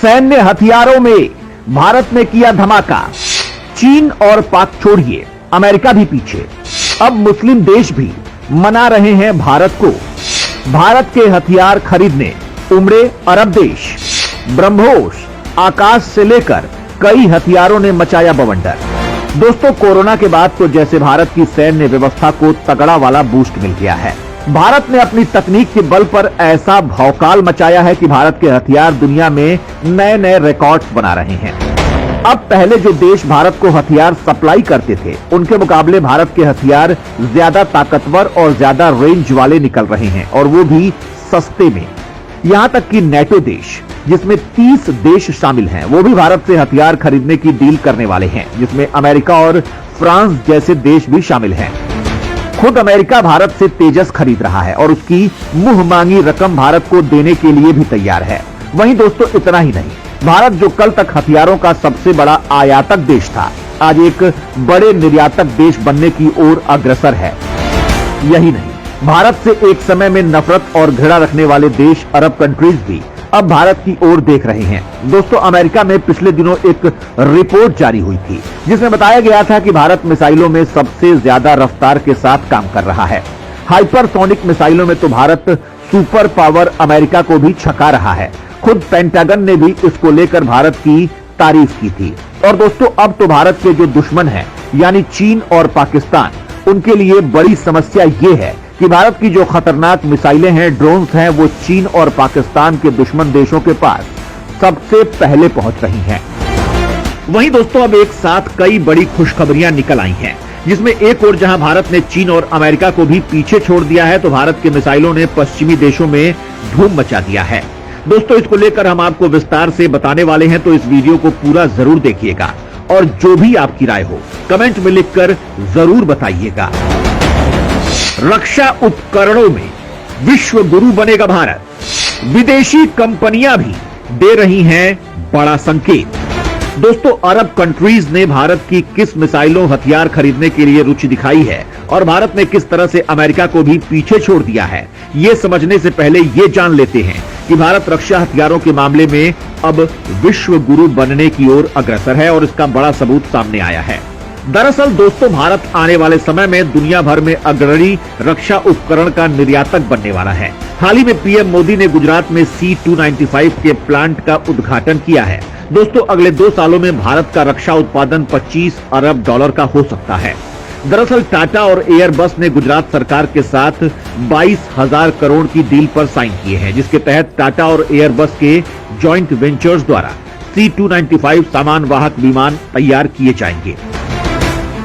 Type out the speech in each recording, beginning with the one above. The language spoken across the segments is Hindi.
सैन्य हथियारों में भारत ने किया धमाका। चीन और पाक छोड़िए, अमेरिका भी पीछे। अब मुस्लिम देश भी मना रहे हैं भारत को। भारत के हथियार खरीदने उमड़े अरब देश। ब्रह्मोस, आकाश से लेकर कई हथियारों ने मचाया बवंडर। दोस्तों, कोरोना के बाद तो जैसे भारत की सैन्य व्यवस्था को तगड़ा वाला बूस्ट मिल गया है। भारत ने अपनी तकनीक के बल पर ऐसा भौकाल मचाया है कि भारत के हथियार दुनिया में नए नए रिकॉर्ड्स बना रहे हैं। अब पहले जो देश भारत को हथियार सप्लाई करते थे, उनके मुकाबले भारत के हथियार ज्यादा ताकतवर और ज्यादा रेंज वाले निकल रहे हैं, और वो भी सस्ते में। यहां तक कि नेटो देश, जिसमें 30 देश शामिल हैं, वो भी भारत से हथियार खरीदने की डील करने वाले हैं, जिसमें अमेरिका और फ्रांस जैसे देश भी शामिल हैं। खुद अमेरिका भारत से तेजस खरीद रहा है और उसकी मुंह मांगी रकम भारत को देने के लिए भी तैयार है। वहीं दोस्तों, इतना ही नहीं, भारत जो कल तक हथियारों का सबसे बड़ा आयातक देश था, आज एक बड़े निर्यातक देश बनने की ओर अग्रसर है। यही नहीं, भारत से एक समय में नफरत और घृणा रखने वाले देश अरब कंट्रीज भी अब भारत की ओर देख रहे हैं। दोस्तों, अमेरिका में पिछले दिनों एक रिपोर्ट जारी हुई थी, जिसमें बताया गया था कि भारत मिसाइलों में सबसे ज्यादा रफ्तार के साथ काम कर रहा है। हाइपरसोनिक मिसाइलों में तो भारत सुपर पावर अमेरिका को भी छका रहा है। खुद पेंटागन ने भी इसको लेकर भारत की तारीफ की थी। और दोस्तों, अब तो भारत के जो दुश्मन हैं, यानी चीन और पाकिस्तान, उनके लिए बड़ी समस्या ये है कि भारत की जो खतरनाक मिसाइलें हैं, ड्रोन्स हैं, वो चीन और पाकिस्तान के दुश्मन देशों के पास सबसे पहले पहुंच रही हैं। वहीं दोस्तों, अब एक साथ कई बड़ी खुशखबरियां निकल आई हैं, जिसमें एक और जहां भारत ने चीन और अमेरिका को भी पीछे छोड़ दिया है, तो भारत के मिसाइलों ने पश्चिमी देशों में धूम मचा दिया है। दोस्तों, इसको लेकर हम आपको विस्तार से बताने वाले हैं, तो इस वीडियो को पूरा जरूर देखिएगा और जो भी आपकी राय हो कमेंट में लिखकर जरूर बताइएगा। रक्षा उपकरणों में विश्व गुरु बनेगा भारत। विदेशी कंपनियां भी दे रही हैं बड़ा संकेत। दोस्तों, अरब कंट्रीज ने भारत की किस मिसाइलों हथियार खरीदने के लिए रुचि दिखाई है और भारत ने किस तरह से अमेरिका को भी पीछे छोड़ दिया है, ये समझने से पहले ये जान लेते हैं कि भारत रक्षा हथियारों के मामले में अब विश्व गुरु बनने की ओर अग्रसर है, और इसका बड़ा सबूत सामने आया है। दरअसल दोस्तों, भारत आने वाले समय में दुनिया भर में अग्रणी रक्षा उपकरण का निर्यातक बनने वाला है। हाल ही में पीएम मोदी ने गुजरात में C-295 के प्लांट का उद्घाटन किया है। दोस्तों, अगले 2 सालों में भारत का रक्षा उत्पादन 25 अरब डॉलर का हो सकता है। दरअसल टाटा और एयरबस ने गुजरात सरकार के साथ 22,000 करोड़ की डील पर साइन किए हैं, जिसके तहत टाटा और एयरबस के जॉइंट वेंचर्स द्वारा C-295 सामान वाहक विमान तैयार किए जाएंगे।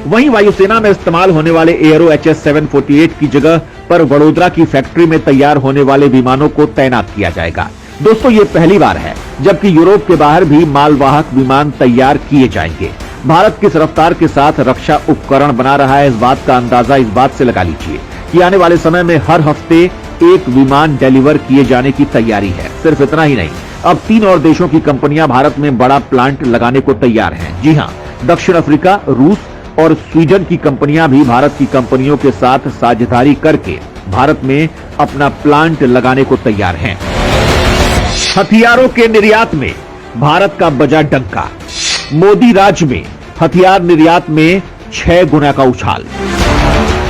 वहीं वायुसेना में इस्तेमाल होने वाले एयरो HS-748 की जगह पर वडोदरा की फैक्ट्री में तैयार होने वाले विमानों को तैनात किया जाएगा। दोस्तों, ये पहली बार है जबकि यूरोप के बाहर भी मालवाहक विमान तैयार किए जाएंगे। भारत किस रफ्तार के साथ रक्षा उपकरण बना रहा है, इस बात का अंदाजा इस बात से लगा लीजिए कि आने वाले समय में हर हफ्ते एक विमान डिलीवर किए जाने की तैयारी है। सिर्फ इतना ही नहीं, अब 3 और देशों की कंपनियां भारत में बड़ा प्लांट लगाने को तैयार हैं। जी हां, दक्षिण अफ्रीका, रूस और स्वीडन की कंपनियां भी भारत की कंपनियों के साथ साझेदारी करके भारत में अपना प्लांट लगाने को तैयार हैं। हथियारों के निर्यात में भारत का बजा डंका। मोदी राज में हथियार निर्यात में 6 गुना का उछाल।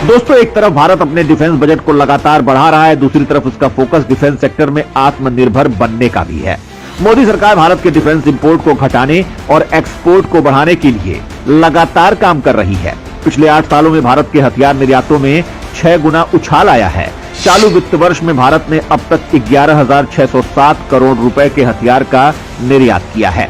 दोस्तों, एक तरफ भारत अपने डिफेंस बजट को लगातार बढ़ा रहा है, दूसरी तरफ उसका फोकस डिफेंस सेक्टर में आत्मनिर्भर बनने का भी है। मोदी सरकार भारत के डिफेंस इंपोर्ट को घटाने और एक्सपोर्ट को बढ़ाने के लिए लगातार काम कर रही है। पिछले 8 सालों में भारत के हथियार निर्यातों में 6 गुना उछाल आया है। चालू वित्त वर्ष में भारत ने अब तक 11,607 करोड़ रुपए के हथियार का निर्यात किया है।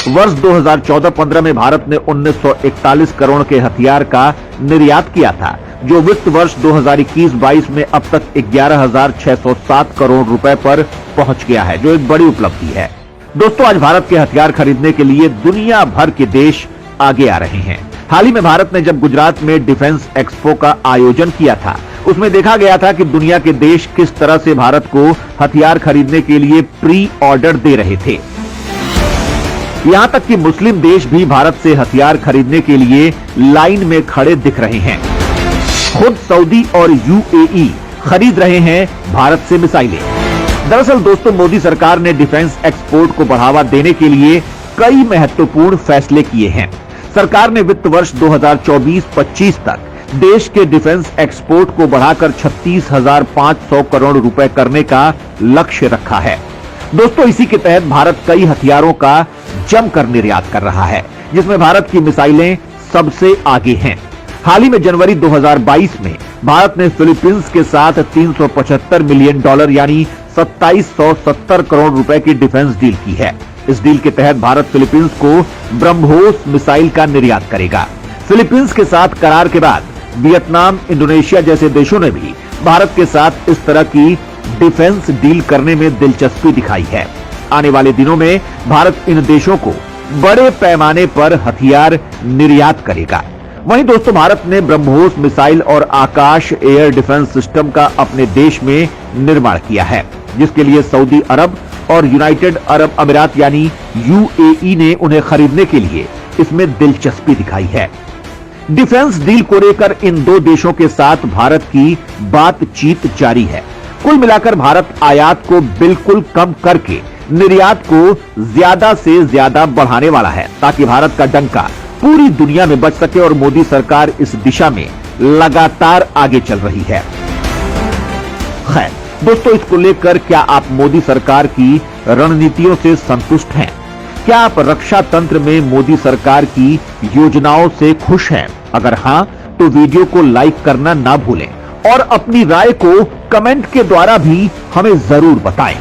वर्ष 2014-15 में भारत ने 1941 करोड़ के हथियार का निर्यात किया था, जो वित्त वर्ष 2021-22 में अब तक 11,607 करोड़ रुपए पर पहुंच गया है, जो एक बड़ी उपलब्धि है। दोस्तों, आज भारत के हथियार खरीदने के लिए दुनिया भर के देश आगे आ रहे हैं। हाल ही में भारत ने जब गुजरात में डिफेंस एक्सपो का आयोजन किया था, उसमें देखा गया था कि दुनिया के देश किस तरह से भारत को हथियार खरीदने के लिए प्री ऑर्डर दे रहे थे। यहां तक कि मुस्लिम देश भी भारत से हथियार खरीदने के लिए लाइन में खड़े दिख रहे हैं। खुद सऊदी और UAE खरीद रहे हैं भारत से मिसाइलें। दरअसल दोस्तों, मोदी सरकार ने डिफेंस एक्सपोर्ट को बढ़ावा देने के लिए कई महत्वपूर्ण फैसले किए हैं। सरकार ने वित्त वर्ष 2024-25 तक देश के डिफेंस एक्सपोर्ट को बढ़ाकर 36,500 करोड़ रुपए करने का लक्ष्य रखा है। दोस्तों, इसी के तहत भारत कई हथियारों का जमकर निर्यात कर रहा है, जिसमें भारत की मिसाइलें सबसे आगे हैं। हाल ही में जनवरी 2022 में भारत ने फिलीपींस के साथ $375 मिलियन यानी 2770 करोड़ रुपए की डिफेंस डील की है। इस डील के तहत भारत फिलीपींस को ब्रह्मोस मिसाइल का निर्यात करेगा। फिलीपींस के साथ करार के बाद वियतनाम, इंडोनेशिया जैसे देशों ने भी भारत के साथ इस तरह की डिफेंस डील करने में दिलचस्पी दिखाई है। आने वाले दिनों में भारत इन देशों को बड़े पैमाने पर हथियार निर्यात करेगा। वहीं दोस्तों, भारत ने ब्रह्मोस मिसाइल और आकाश एयर डिफेंस सिस्टम का अपने देश में निर्माण किया है, जिसके लिए सऊदी अरब और यूनाइटेड अरब अमीरात यानी यूएई ने उन्हें खरीदने के लिए इसमें दिलचस्पी दिखाई है। डिफेंस डील को लेकर इन दो देशों के साथ भारत की बातचीत जारी है। कुल मिलाकर भारत आयात को बिल्कुल कम करके निर्यात को ज्यादा से ज्यादा बढ़ाने वाला है, ताकि भारत का डंका पूरी दुनिया में बच सके और मोदी सरकार इस दिशा में लगातार आगे चल रही है। खैर दोस्तों, इसको लेकर क्या आप मोदी सरकार की रणनीतियों से संतुष्ट हैं? क्या आप रक्षा तंत्र में मोदी सरकार की योजनाओं से खुश हैं? अगर हां, तो वीडियो को लाइक करना ना भूलें और अपनी राय को कमेंट के द्वारा भी हमें जरूर बताएं।